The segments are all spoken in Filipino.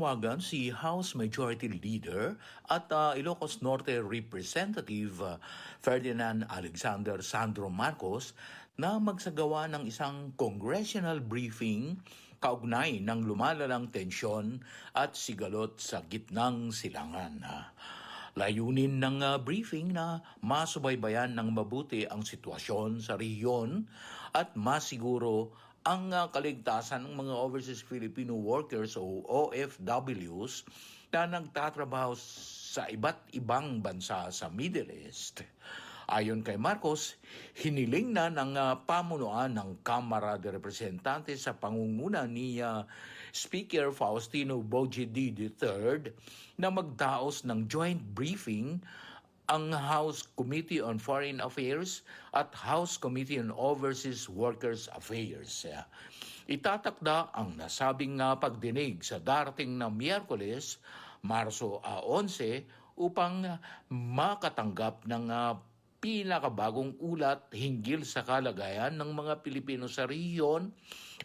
Wagan si House Majority Leader at Ilocos Norte Representative Ferdinand Alexander Sandro Marcos na magsagawa ng isang congressional briefing kaugnay ng lumalalang tensyon at sigalot sa gitnang silangan. Layunin ng briefing na masubaybayan ng mabuti ang sitwasyon sa rehiyon at masiguro ang kaligtasan ng mga overseas Filipino workers o OFWs na nagtatrabaho sa iba't ibang bansa sa Middle East. Ayon kay Marcos, hiniling na ng pamunuan ng Kamara de Representantes sa pangunguna ni Speaker Faustino Bogie III na magdaos ng joint briefing ang House Committee on Foreign Affairs at House Committee on Overseas Workers Affairs. Itatakda ang nasabing pagdinig sa darating na Miyerkules, Marso 11 upang makatanggap ng pinakabagong ulat hinggil sa kalagayan ng mga Pilipino sa rehiyon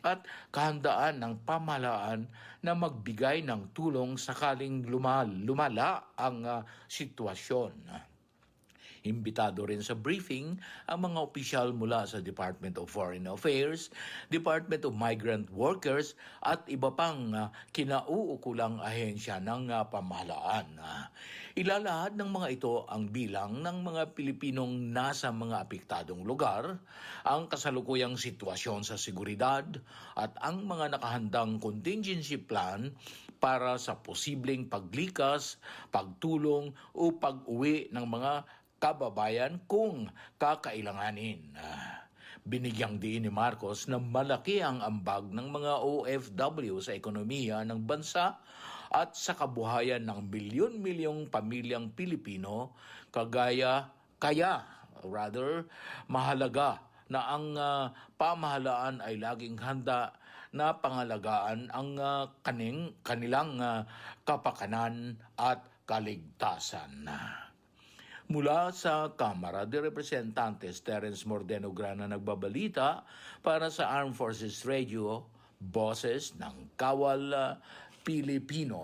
at kahandaan ng pamahalaan na magbigay ng tulong sakaling lumala ang sitwasyon. Imbitado rin sa briefing ang mga opisyal mula sa Department of Foreign Affairs, Department of Migrant Workers at iba pang kinauukulang ahensya ng pamahalaan. Ilalahad ng mga ito ang bilang ng mga Pilipinong nasa mga apektadong lugar, ang kasalukuyang sitwasyon sa seguridad at ang mga nakahandang contingency plan para sa posibleng paglikas, pagtulong o pag-uwi ng mga kababayan kung kakailanganin. Binigyang diin ni Marcos na malaki ang ambag ng mga OFW sa ekonomiya ng bansa at sa kabuhayan ng milyon-milyong pamilyang Pilipino, mahalaga na ang pamahalaan ay laging handa na pangalagaan ang kanilang kapakanan at kaligtasan. Mula sa Kamara de Representantes, Terence Mordeno Grana nagbabalita para sa Armed Forces Radio, Boses ng Kawal Pilipino.